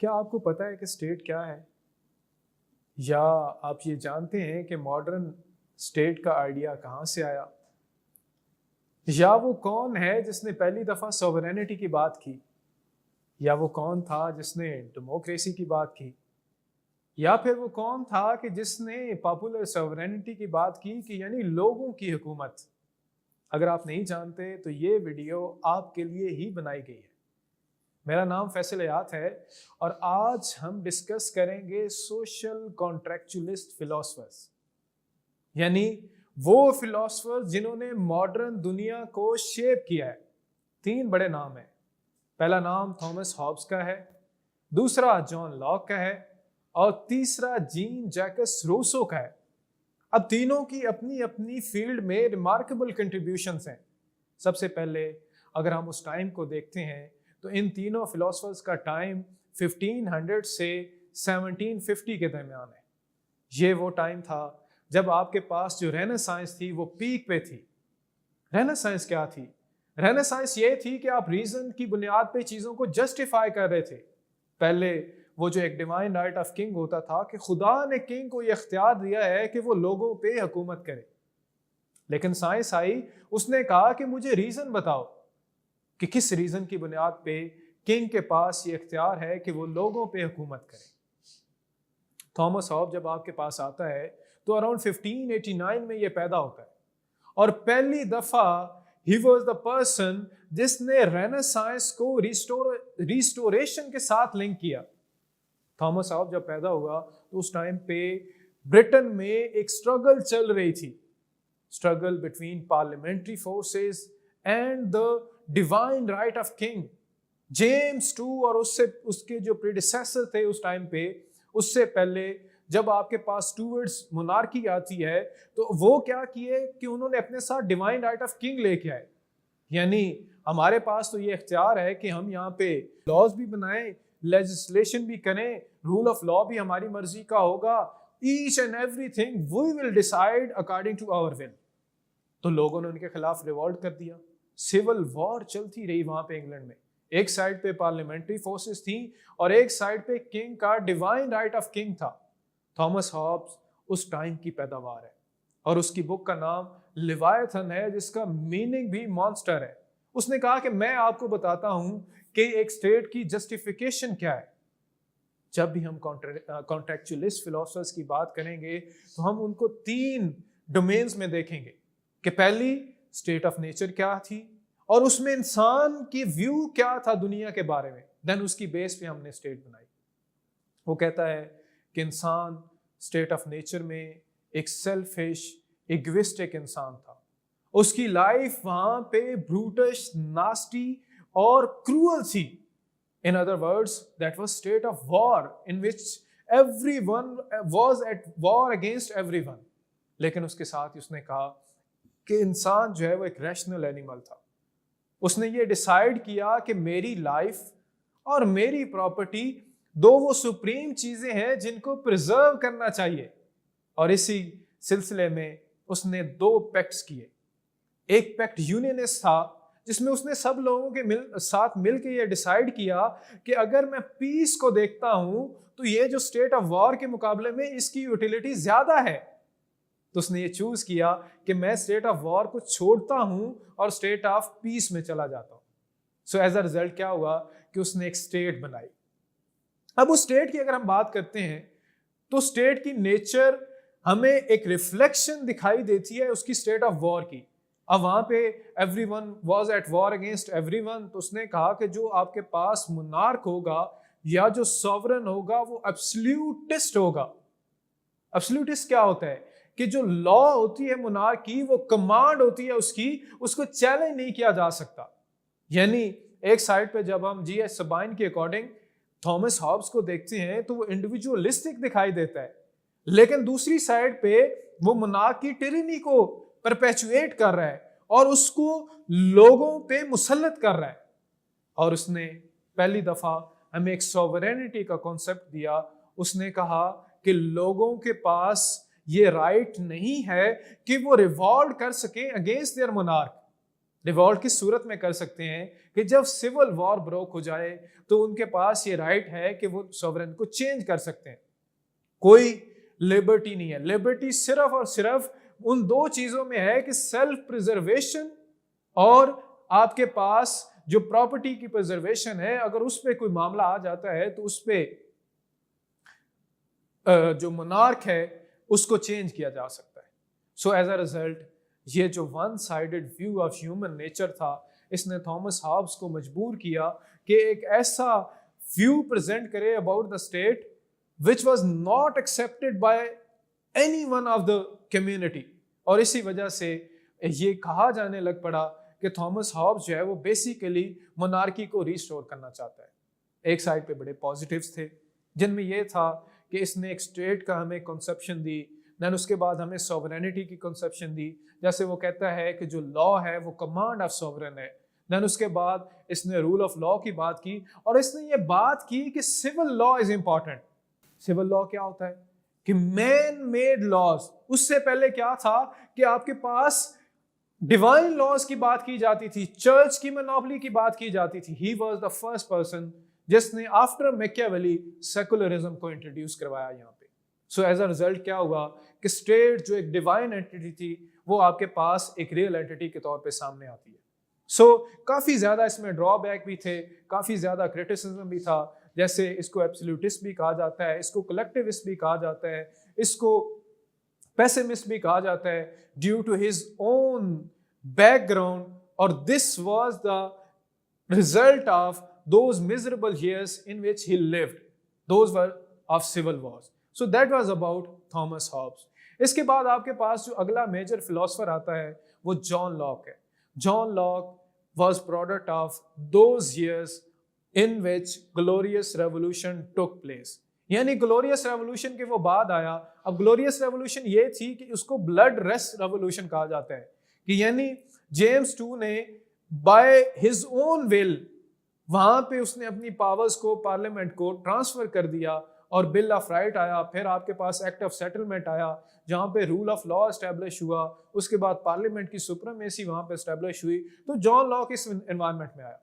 کیا آپ کو پتہ ہے کہ اسٹیٹ کیا ہے؟ یا آپ یہ جانتے ہیں کہ ماڈرن اسٹیٹ کا آئیڈیا کہاں سے آیا؟ یا وہ کون ہے جس نے پہلی دفعہ سوورینٹی کی بات کی؟ یا وہ کون تھا جس نے ڈیموکریسی کی بات کی؟ یا پھر وہ کون تھا کہ جس نے پاپولر سوورینٹی کی بات کی کہ یعنی لوگوں کی حکومت؟ اگر آپ نہیں جانتے تو یہ ویڈیو آپ کے لیے ہی بنائی گئی ہے۔ میرا نام فیصل حیات ہے اور آج ہم ڈسکس کریں گے سوشل کانٹریکچولسٹ فلاسفرز، یعنی وہ فلاسفرز جنہوں نے ماڈرن دنیا کو شیپ کیا ہے۔ 3 بڑے نام ہیں۔ پہلا نام تھامس ہابس کا ہے، دوسرا جان لاک کا ہے اور تیسرا جین جیکس روسو کا ہے۔ اب تینوں کی اپنی اپنی فیلڈ میں ریمارکیبل کنٹریبیوشنز ہیں۔ سب سے پہلے اگر ہم اس ٹائم کو دیکھتے ہیں تو ان تینوں فلاسفرز کا ٹائم 1500 سے 1750 کے درمیان ہے۔ یہ وہ ٹائم تھا جب آپ کے پاس جو رینیسانس تھی وہ پیک پہ تھی۔ رینیسانس کیا تھی؟ رینیسانس یہ تھی کہ آپ ریزن کی بنیاد پہ چیزوں کو جسٹیفائی کر رہے تھے۔ پہلے وہ جو ایک ڈیوائن رائٹ آف کنگ ہوتا تھا کہ خدا نے کنگ کو یہ اختیار دیا ہے کہ وہ لوگوں پہ حکومت کرے، لیکن سائنس آئی، اس نے کہا کہ مجھے ریزن بتاؤ کہ کس ریزن کی بنیاد پہ کنگ کے پاس یہ اختیار ہے کہ وہ لوگوں پہ حکومت کرے۔ تھامس ہاب جب آپ کے پاس آتا ہے تو اراؤنڈ 1589 میں یہ پیدا ہوتا ہے اور پہلی دفعہ ہی واز دا پرسن جس نے رینیسانس کو ریسٹوریشن کے ساتھ لنک کیا۔ تھامس ہاب جب پیدا ہوا تو اس ٹائم پہ برٹن میں ایک اسٹرگل چل رہی تھی، struggle between parliamentary forces and the divine right of king. James 2 اور اس کے جو پریڈیسیسر تھے اس ٹائم پہ، اس سے پہلے جب آپ کے پاس ٹوورڈز مونارکی آتی ہے تو وہ کیا کیے کہ انہوں نے اپنے ساتھ ڈیوائن رائٹ آف کنگ لے کے آئے، یعنی ہمارے پاس تو یہ اختیار ہے کہ ہم یہاں پہ لاز بھی بنائیں، لیجسلیشن بھی کریں، رول آف لا بھی ہماری مرضی کا ہوگا، each and everything we will decide according to our will. تو لوگوں نے ان کے خلاف ریوولٹ کر دیا، سول وار چلتی رہی وہاں پہ انگلینڈ میں۔ ایک سائڈ پہ پارلیمنٹری فورسز تھیں اور ایک سائڈ پہ کنگ کا ڈیوائن رائٹ آف کنگ تھا۔ تھامس ہابس اس ٹائم کی پیداوار ہے اور اس کی بک کا نام لیوایتھن ہے، جس کا میننگ بھی مانسٹر ہے۔ اس نے کہا کہ میں آپ کو بتاتا ہوں کہ ایک سٹیٹ کی جسٹیفیکیشن کیا ہے۔ جب بھی ہم کانٹریکچولسٹ فلاسفرز کی بات کریں گے تو ہم ان کو 3 ڈومینز میں دیکھیں گے کہ پہلی اسٹیٹ آف نیچر کیا تھی اور اس میں انسان کی ویو کیا تھا دنیا کے بارے میں، دین اس کی بیس پہ ہم نے اسٹیٹ بنائی۔ وہ کہتا ہے کہ انسان اسٹیٹ آف نیچر میں ایک سیلفش ایگوسٹک انسان تھا، اس کی لائف وہاں پہ بروٹش، ناسٹی اور کروئل تھی۔ In other words, that was state of war in which everyone was at war against everyone. لیکن اس کے ساتھ اس نے کہا کہ انسان جو ہے وہ ایک ریشنل اینیمل تھا۔ اس نے یہ ڈیسائیڈ کیا کہ میری لائف اور میری پراپرٹی 2 وہ سپریم چیزیں ہیں جن کو پرزرو کرنا چاہیے، اور اسی سلسلے میں اس نے 2 پیکٹس کیے۔ ایک پیکٹ یونینسٹ تھا جس میں اس نے سب لوگوں کے ساتھ مل کے یہ ڈیسائیڈ کیا کہ اگر میں پیس کو دیکھتا ہوں تو یہ جو اسٹیٹ آف وار کے مقابلے میں اس کی یوٹیلیٹی زیادہ ہے، تو اس نے یہ چوز کیا کہ میں اسٹیٹ آف وار کو چھوڑتا ہوں اور اسٹیٹ آف پیس میں چلا جاتا ہوں۔ سو ایز اے ریزلٹ کیا ہوا کہ اس نے ایک اسٹیٹ بنائی۔ اب اس اسٹیٹ کی اگر ہم بات کرتے ہیں تو اسٹیٹ کی نیچر ہمیں ایک ریفلیکشن دکھائی دیتی ہے اس کی اسٹیٹ آف وار کی۔ اب وہاں پہ everyone was at war against everyone, تو اس نے کہا کہ جو آپ کے پاس مونارک ہوگا یا جو سوورن ہوگا وہ ایبسلیوٹسٹ ہوگا۔ ایبسلیوٹسٹ کیا ہوتا ہے کہ جو لا ہوتی ہے مونارک کی، وہ کمانڈ ہوتی ہے اس کی، اس کو چیلنج نہیں کیا جا سکتا۔ یعنی ایک سائڈ پہ جب ہم جی ایس سبائن کے اکارڈنگ تھامس ہابس کو دیکھتے ہیں تو وہ انڈیویجولسٹک دکھائی دیتا ہے، لیکن دوسری سائڈ پہ وہ مونارک کی ٹرینی کو پرپیچویٹ کر رہا ہے اور اس کو لوگوں پہ مسلط کر رہا ہے۔ اور اس نے پہلی دفعہ ہمیں ایک سوورینٹی کا کانسیپٹ دیا۔ اس نے کہا کہ لوگوں کے پاس یہ رائٹ نہیں ہے کہ وہ ریوولٹ کر سکیں اگینسٹ دیئر مونارک۔ रिवॉल्ट किस सूरत में कर सकते हैं कि जब सिविल वॉर ब्रोक हो जाए तो उनके पास ये राइट है कि वो सॉवरेन को चेंज कर सकते हैं। कोई लिबर्टी नहीं है। लिबर्टी सिर्फ और सिर्फ उन दो चीजों में है कि सेल्फ प्रिजर्वेशन और आपके पास जो प्रॉपर्टी की प्रिजर्वेशन है, अगर उस पर कोई मामला आ जाता है तो उस पर जो मोनार्क है उसको चेंज किया जा सकता है। सो एज अ रिजल्ट ये जो one sided view of human nature था, इसने थॉमस हॉब्स को मजबूर किया कि एक ऐसा व्यू प्रेजेंट करे about the state which was not accepted by any one of the community. और इसी वजह से ये कहा जाने लग पड़ा कि थॉमस हॉब्स जो है वो बेसिकली मोनार्की को रिस्टोर करना चाहता है। एक साइड पे बड़े पॉजिटिव्स थे जिनमें ये था कि इसने एक स्टेट का हमें कॉन्सेप्शन दी, देन उसके बाद हमें सॉवरेनिटी की कॉन्सेप्शन दी, जैसे वो कहता है कि जो लॉ है वो कमांड ऑफ सॉवरेन है। देन उसके बाद इसने रूल ऑफ लॉ की बात की और इसने ये बात की कि civil law is important. Civil law क्या होता है कि मैन मेड लॉज। उससे पहले क्या था कि आपके पास डिवाइन लॉज की बात की जाती थी, चर्च की मोनोपोली की बात की जाती थी। ही वाज द फर्स्ट पर्सन जिसने आफ्टर मैकियावेली सेकुलरिज्म को इंट्रोड्यूस करवाया यहाँ पे। सो एज अ रिजल्ट क्या हुआ कि स्टेट जो एक डिवाइन एंटिटी थी वो आपके पास एक रियल एंटिटी के तौर पे सामने आती है। सो काफी ज्यादा इसमें ड्रॉबैक भी थे, काफी ज्यादा क्रिटिसिज्म भी था। जैसे इसको एब्सोल्यूटिस्ट भी कहा जाता है, इसको कलेक्टिविस्ट भी कहा जाता है, इसको पेसिमिस्ट भी कहा जाता है due to his own background. और this was the result of those miserable years in which he lived. Those were of civil wars. So that was about Thomas Hobbes. इसके बाद आपके पास जो अगला मेजर फिलोसफर आता है वो जॉन लॉक है। John Locke was product of those years in which glorious revolution took place. यानी ग्लोरियस रेवोल्यूशन के वो बाद आया। अब ग्लोरियस रेवोल्यूशन ये थी कि उसको ब्लड रेस्ट रेवोल्यूशन कहा जाता है कि यानी जेम्स टू ने बाय हिज ओन विल वहां पे उसने अपनी पावर्स को पार्लियामेंट को ट्रांसफर कर दिया और बिल ऑफ राइट आया, फिर आपके पास एक्ट ऑफ सेटलमेंट आया जहां पे रूल ऑफ लॉ एस्टेब्लिश हुआ, उसके बाद पार्लियामेंट की सुप्रीमेसी वहां पे एस्टेब्लिश हुई। तो जॉन लॉक इस एनवायरनमेंट में आया।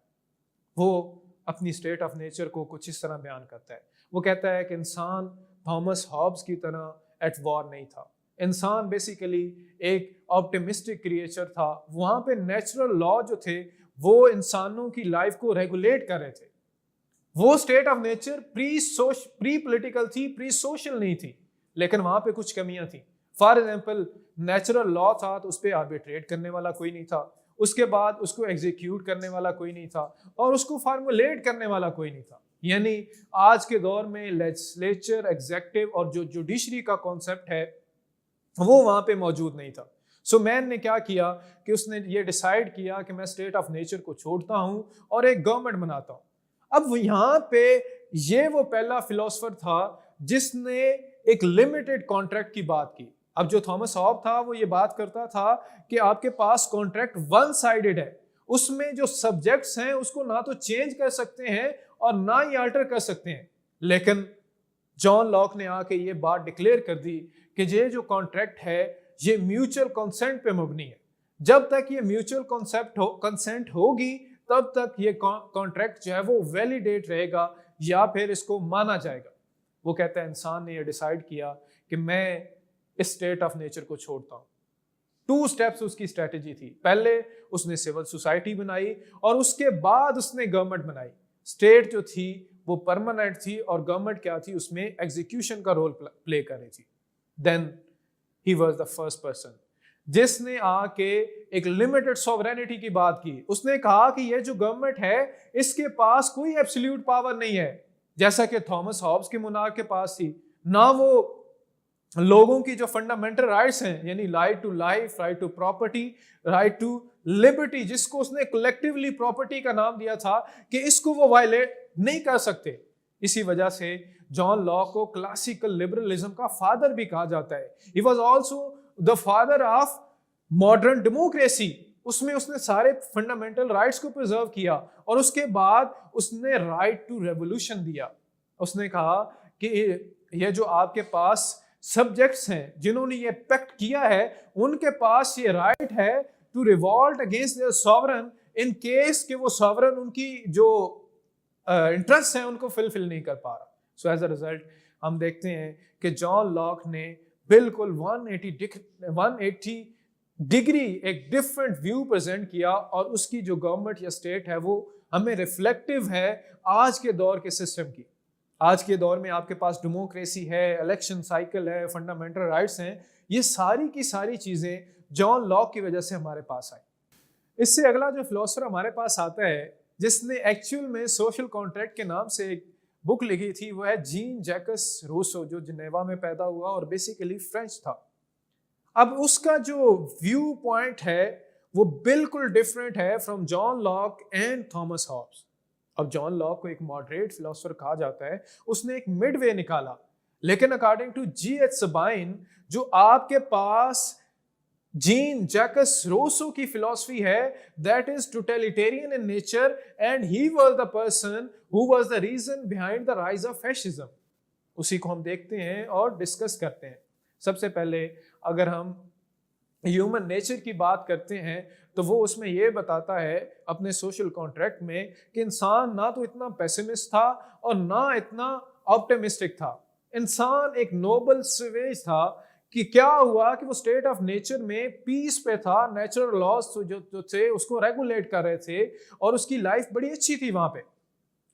वो अपनी स्टेट ऑफ नेचर को कुछ इस तरह बयान करता है। वो कहता है कि इंसान थॉमस हॉब्स की तरह एट वॉर नहीं था। इंसान बेसिकली एक ऑप्टिमिस्टिक क्रिएचर था। वहां पे नेचुरल लॉ जो थे वो इंसानों की लाइफ को रेगुलेट कर रहे थे। वो state of nature pre political थी, प्री सोशल नहीं थी, लेकिन वहां पे कुछ कमियां थी। फॉर एग्जाम्पल नेचुरल लॉ था तो उस पर आर्बिट्रेट करने वाला कोई नहीं था, उसके बाद उसको एग्जीक्यूट करने वाला कोई नहीं था, और उसको फार्मुलेट करने वाला कोई नहीं था। यानी आज के दौर में लेजिस्लेचर, एग्जेक्टिव और जो जुडिशरी का कॉन्सेप्ट है वो वहां पे मौजूद नहीं था। सो मैन ने क्या किया कि उसने ये डिसाइड किया कि मैं स्टेट ऑफ नेचर को छोड़ता हूं और एक गवर्नमेंट बनाता हूं। अब यहाँ पे ये वो पहला फिलोसफर था जिसने एक लिमिटेड कॉन्ट्रैक्ट की बात की। अब जो थॉमस हॉब था वो ये बात करता था कि आपके पास कॉन्ट्रैक्ट वन साइडेड है, उसमें जो सब्जेक्ट्स हैं उसको ना तो चेंज कर सकते हैं और ना ही अल्टर कर सकते हैं। लेकिन जॉन लॉक ने आके ये बात डिक्लेयर कर दी कि ये जो कॉन्ट्रैक्ट है ये म्यूचुअल कंसेंट पे मबनी है। जब तक ये म्यूचुअल कंसेंट होगी तब तक ये कॉन्ट्रैक्ट जो है वो वैलिडेट रहेगा या फिर इसको माना जाएगा। वो कहता है इंसान ने ये डिसाइड किया कि मैं इस स्टेट ऑफ नेचर को छोड़ता हूं। 2 स्टेप्स उसकी स्ट्रेटेजी थी। पहले उसने सिविल सोसाइटी बनाई और उसके बाद उसने गवर्नमेंट बनाई। स्टेट जो थी वो परमानेंट थी और गवर्नमेंट क्या थी, उसमें एग्जीक्यूशन का रोल प्ले कर रही थी। Then he was the first person जिसने आके एक लिमिटेड सॉवरेनिटी की बात की। उसने कहा कि ये जो गवर्नमेंट है इसके पास कोई एब्सोल्यूट पावर नहीं है, जैसा कि थॉमस हॉब्स के मोनार्क के पास थी। ना वो लोगों की जो फंडामेंटल राइट्स हैं, यानी right to life, right to property, right to liberty, जिसको उसने कलेक्टिवली प्रॉपर्टी का नाम दिया था, कि इसको वो वायलेट नहीं कर सकते। इसी वजह से जॉन लॉक को क्लासिकल लिबरलिज्म का फादर भी कहा जाता है। He was also the father of modern democracy. उसमें उसने सारे फंडामेंटल राइट्स को प्रिजर्व किया और उसके बाद उसने राइट टू रेवोल्यूशन दिया। उसने कहा कि ये जो आपके पास सब्जेक्ट्स हैं जिन्होंने ये पैक्ट किया है, उनके पास ये राइट है to revolt against their sovereign in case कि वो सॉवरन उनकी जो इंटरेस्ट हैं उनको फुलफिल नहीं कर पा रहा। सो एज अ रिजल्ट हम देखते हैं कि जॉन लॉक ने बिल्कुल 180 डिग्री एक डिफरेंट व्यू प्रेजेंट किया, और उसकी जो गवर्नमेंट या स्टेट है वो हमें रिफ्लेक्टिव है आज के दौर के सिस्टम की। आज के दौर में आपके पास डेमोक्रेसी है, इलेक्शन साइकिल है, फंडामेंटल राइट्स हैं, ये सारी की सारी चीज़ें जॉन लॉक की वजह से हमारे पास आई। इससे अगला जो फिलोसफर हमारे पास आता है जिसने एक्चुअल में सोशल कॉन्ट्रैक्ट के नाम से एक बुक लिखी थी, वो है जीन जैकस रूसो, जो जिनेवा में पैदा हुआ और बेसिकली फ्रेंच था। अब उसका जो व्यू पॉइंट है वो बिल्कुल डिफरेंट है from John Locke and Thomas Hobbes. अब जॉन लॉक को एक मॉडरेट फिलोसफर कहा जाता है, उसने एक मिड वे निकाला, लेकिन अकॉर्डिंग टू G.H. सबाइन जो आपके पास जीन जैकस रूसो की फिलॉसफी है, that is totalitarian in nature, and he was the person who was the reason behind the rise of fascism. उसी को हम देखते हैं और डिस्कस करते हैं। सबसे पहले अगर हम ह्यूमन नेचर की बात करते हैं तो वो उसमें ये बताता है अपने सोशल कॉन्ट्रैक्ट में कि इंसान ना तो इतना पेसिमिस्ट था और ना इतना ऑप्टिमिस्टिक था। इंसान एक नोबल स्वेज था कि क्या हुआ कि वो स्टेट ऑफ नेचर में पीस पे था, नेचुरल लॉज जो थे उसको रेगुलेट कर रहे थे और उसकी लाइफ बड़ी अच्छी थी वहां पे।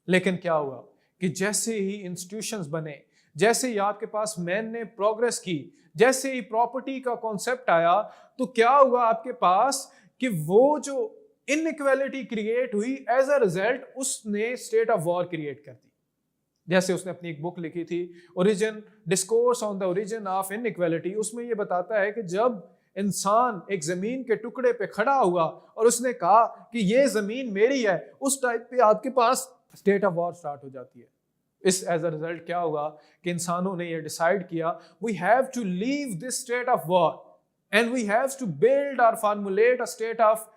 लेकिन क्या हुआ कि जैसे ही इंस्टीट्यूशंस बने, जैसे ही आपके पास मैन ने प्रोग्रेस की, जैसे ही प्रॉपर्टी का कॉन्सेप्ट आया, तो क्या हुआ आपके पास कि वो जो इनइक्वालिटी क्रिएट हुई, एज अ रिजल्ट उसने स्टेट ऑफ वॉर क्रिएट कर दी। जैसे उसने अपनी एक बुक लिखी थी origin, discourse on the origin of inequality, उसमें ये बताता है कि जब इंसान एक जमीन के टुकड़े पे खड़ा हुआ और उसने कहा कि ये जमीन मेरी है, उस टाइप पे आपके पास स्टेट ऑफ वॉर स्टार्ट हो जाती है। इस एज अ रिजल्ट क्या हुआ कि इंसानों ने ये डिसाइड किया, we have to leave this state of war and we have to build और फॉर्मुलेट अ स्टेट ऑफ,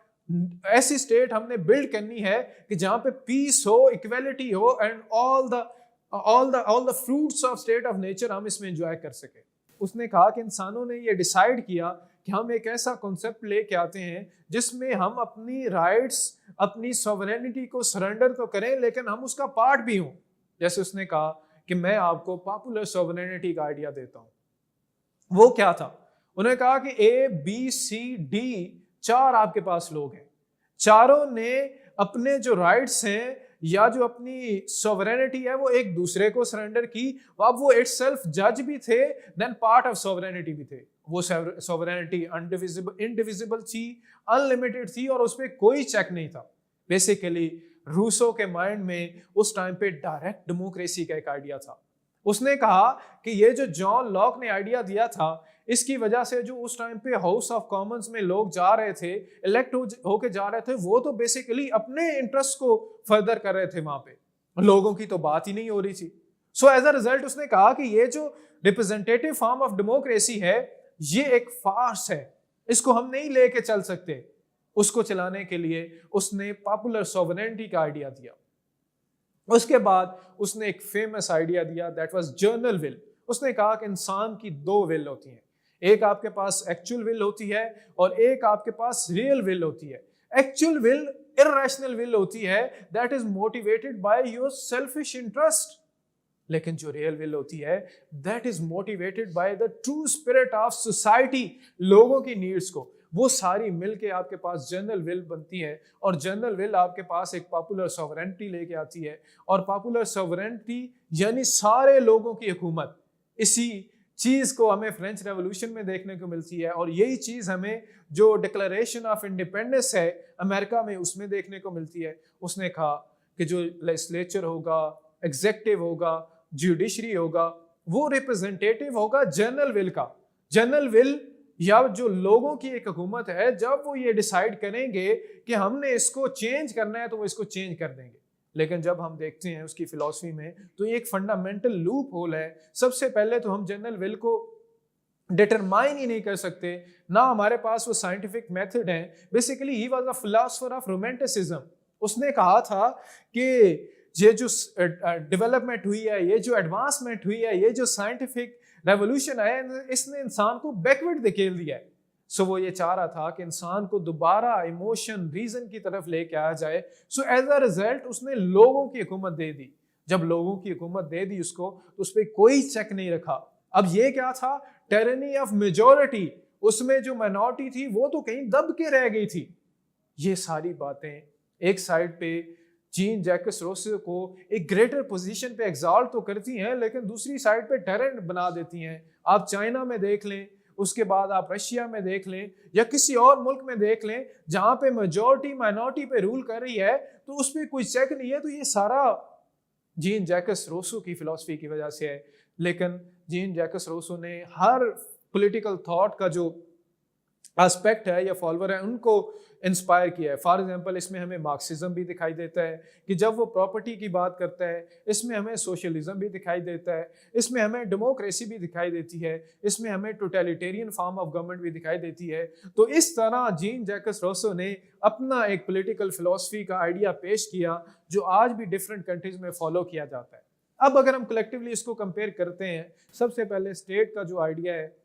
ऐसी स्टेट हमने बिल्ड करनी है कि जहां पे पीस हो, इक्वेलिटी हो, and all the fruits of state of nature हम इसमें एंजॉय कर सके। उसने कहा कि इंसानों ने ये डिसाइड किया कि हम एक ऐसा कॉन्सेप्ट लेके आते हैं जिसमें हम अपनी राइट्स, अपनी सॉवरेनिटी को सरेंडर तो करें लेकिन हम उसका पार्ट भी हों। जैसे उसने कहा कि मैं आपको पॉपुलर सॉवरेनिटी का आइडिया देता हूं। वो क्या था? उन्होंने कहा कि ABCD 4 आपके पास लोग हैं, चारों ने अपने जो राइट्स हैं या जो अपनी सॉवरेनिटी है वो एक दूसरे को सरेंडर की। अब वो इटसेल्फ जज भी थे, देन पार्ट ऑफ सॉवरेनिटी भी थे। वो सॉवरेनिटी इंडिविजिबल थी, अनलिमिटेड थी और उस पर कोई चेक नहीं था। बेसिकली रूसो के माइंड में उस टाइम पे डायरेक्ट डेमोक्रेसी का एक आइडिया था। उसने कहा कि ये जो जॉन लॉक ने आइडिया दिया था, इसकी वजह से जो उस टाइम पे हाउस ऑफ कॉमन्स में लोग जा रहे थे, इलेक्ट होके जा रहे थे, वो तो बेसिकली अपने इंटरेस्ट को फर्दर कर रहे थे, वहां पे लोगों की तो बात ही नहीं हो रही थी। सो एज अ रिजल्ट उसने कहा कि ये जो रिप्रेजेंटेटिव फॉर्म ऑफ डेमोक्रेसी है ये एक फार्स है, इसको हम नहीं लेके चल सकते। उसको चलाने के लिए उसने पॉपुलर सॉवरेनिटी का आइडिया दिया। उसके बाद उसने एक फेमस आइडिया दिया, दैट वाज जर्नल विल। उसने कहा कि इंसान की 2 विल होती हैं, एक आपके पास एक्चुअल विल होती है और एक आपके पास रियल विल होती है। एक्चुअल विल इररेशनल विल होती है, that is motivated by your selfish interest, लेकिन जो रियल विल होती है that is motivated by the true spirit of society, लोगों की नीड्स को। वो सारी मिलके आपके पास जनरल विल बनती है और जनरल विल आपके पास एक पॉपुलर सॉवरेनिटी लेके आती है। और पॉपुलर सॉवरेनिटी यानी सारे लोगों की हुकूमत। इसी चीज को हमें फ्रेंच रेवोल्यूशन में देखने को मिलती है और यही चीज हमें जो डिक्लेरेशन ऑफ इंडिपेंडेंस है अमेरिका में उसमें देखने को मिलती है। उसने कहा कि जो लेजिस्लेचर होगा, एग्जेक्टिव होगा, जुडिशरी होगा, वो रिप्रेजेंटेटिव होगा जनरल विल का। जनरल विल या जो लोगों की एक हुकूमत है, जब वो ये डिसाइड करेंगे कि हमने इसको चेंज करना है तो वो इसको चेंज कर देंगे। लेकिन जब हम देखते हैं उसकी फिलॉसफी में तो ये एक फंडामेंटल लूप होल है। सबसे पहले तो हम जनरल विल को डिटरमाइन ही नहीं कर सकते, ना हमारे पास वो साइंटिफिक मेथड है। Basically he was a philosopher of romanticism. उसने कहा था कि ये जो डेवलपमेंट हुई है, ये जो एडवांसमेंट हुई है, ये जो साइंटिफिक रेवोल्यूशन है, इसने इंसान को बैकवर्ड धकेल दिया है। सो वो ये चाह रहा था कि इंसान को दोबारा इमोशन रीजन की तरफ लेके आया जाए। सो एज अ रिजल्ट उसने लोगों की हुकूमत दे दी। जब लोगों की हुकूमत दे दी उसको, तो उस पर कोई चेक नहीं रखा। अब ये क्या था, टेरनी ऑफ मेजोरिटी। उसमें जो माइनॉरिटी थी वो तो कहीं दब के रह गई थी। ये सारी बातें एक साइड पे जीन जैकस रूसो को एक ग्रेटर पोजीशन पे एग्जॉल्ट तो करती हैं, लेकिन दूसरी साइड पे टेरेंट बना देती हैं। आप चाइना में देख लें, उसके बाद आप रशिया में देख लें, या किसी और मुल्क में देख लें जहां पे मेजॉरिटी माइनॉरिटी पे रूल कर रही है, तो उस पर कोई चेक नहीं है। तो ये सारा जीन जैकस रूसो की फिलॉसफी की वजह से है। लेकिन जीन जैकस रूसो ने हर पॉलिटिकल थॉट का जो एस्पेक्ट है या फॉलोअर है उनको इंस्पायर किया है। फॉर एग्जांपल इसमें हमें मार्क्सिज्म भी दिखाई देता है कि जब वो प्रॉपर्टी की बात करता है, इसमें हमें सोशलिज्म भी दिखाई देता है, इसमें हमें डेमोक्रेसी भी दिखाई देती है, इसमें हमें टोटलिटेरियन फॉर्म ऑफ गवर्नमेंट भी दिखाई देती है। तो इस तरह जीन जैकस रूसो ने अपना एक पॉलिटिकल फिलॉसफी का आइडिया पेश किया जो आज भी डिफरेंट कंट्रीज में फॉलो किया जाता है। अब अगर हम कलेक्टिवली इसको कंपेयर करते हैं, सबसे पहले स्टेट का जो आइडिया है,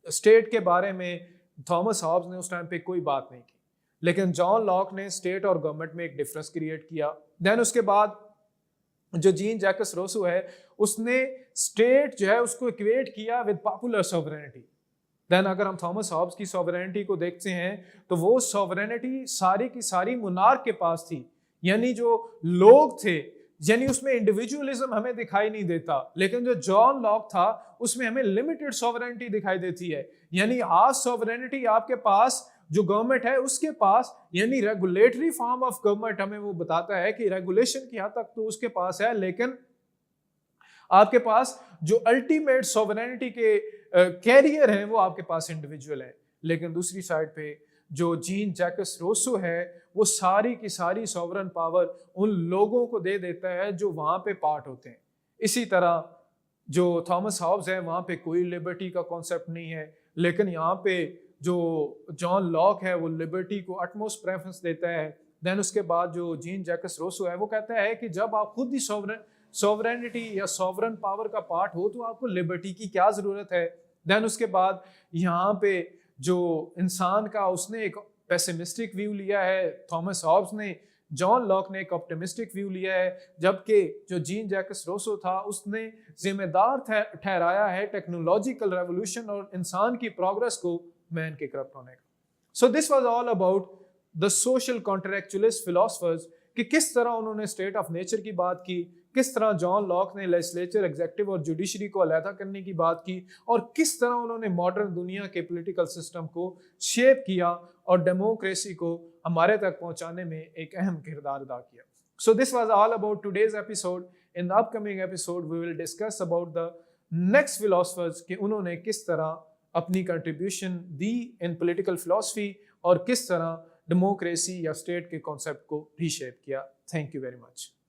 स्टेट के बारे में थॉमस हॉब्स ने उस टाइम पे कोई बात नहीं की, लेकिन जॉन लॉक ने स्टेट और गवर्नमेंट में एक डिफरेंस क्रिएट किया। देन उसके बाद जो जीन जैकस रूसो है, उसने स्टेट जो है उसको इक्वेट किया विद पॉपुलर सॉवरेनिटी। देन अगर हम थॉमस हॉब्स की सॉवरेनिटी को देखते हैं, तो वो सॉवरेनिटी सारी की सारी मुनार्क के पास थी, यानी जो लोग थे, यानी उसमें इंडिविजुअलिज्म हमें दिखाई नहीं देता। लेकिन जो जॉन लॉक था उसमें हमें लिमिटेड सॉवरेनिटी दिखाई देती है, यानी आज सॉवरेनिटी आपके पास जो गवर्नमेंट है उसके पास, यानी रेगुलेटरी फॉर्म ऑफ गवर्नमेंट हमें वो बताता है कि रेगुलेशन की हद तक तो उसके पास है, लेकिन आपके पास जो अल्टीमेट सॉवरेनिटी के कैरियर है वो आपके पास इंडिविजुअल है। लेकिन दूसरी साइड पे जो जीन जैकस रूसो है, वो सारी की सारी सॉवरन पावर उन लोगों को दे देता है जो वहां पे पार्ट होते हैं। इसी तरह जो थॉमस हॉब्स है, वहां पे कोई लिबर्टी का कॉन्सेप्ट नहीं है, लेकिन यहाँ पे जो जॉन लॉक है वो लिबर्टी को अटमोस्ट प्रेफरेंस देता है। देन उसके बाद जो जीन जैकस रूसो है वो कहता है कि जब आप खुद ही सॉवरेनिटी या सॉवरन पावर का पार्ट हो तो आपको लिबर्टी की क्या जरूरत है। देन उसके बाद यहाँ पे जो इंसान का, उसने एक पेसिमिस्टिक व्यू लिया है थॉमस हॉब्स ने, जॉन लॉक ने एक ऑप्टिमिस्टिक व्यू लिया है, जबकि जो जीन जैकस रूसो था उसने जिम्मेदार ठहराया है टेक्नोलॉजिकल रेवोल्यूशन और इंसान की प्रोग्रेस को मैन के करप्ट होने का। So this was all about the social contractualist philosophers, कि किस तरह उन्होंने स्टेट ऑफ नेचर की बात की, किस तरह जॉन लॉक ने लेजिस्लेचर, एग्जेक्टिव और जुडिशरी को अलहदा करने की बात की, और किस तरह उन्होंने मॉडर्न दुनिया के पॉलिटिकल सिस्टम को शेप किया और डेमोक्रेसी को हमारे तक पहुंचाने में एक अहम किरदार अदा किया। So this was all about today's episode. In the upcoming episode we will discuss about the next philosophers, कि उन्होंने किस तरह अपनी कंट्रीब्यूशन दी इन पॉलिटिकल फिलॉसफी और किस तरह डेमोक्रेसी या स्टेट के कॉन्सेप्ट को रीशेप किया। Thank you very much.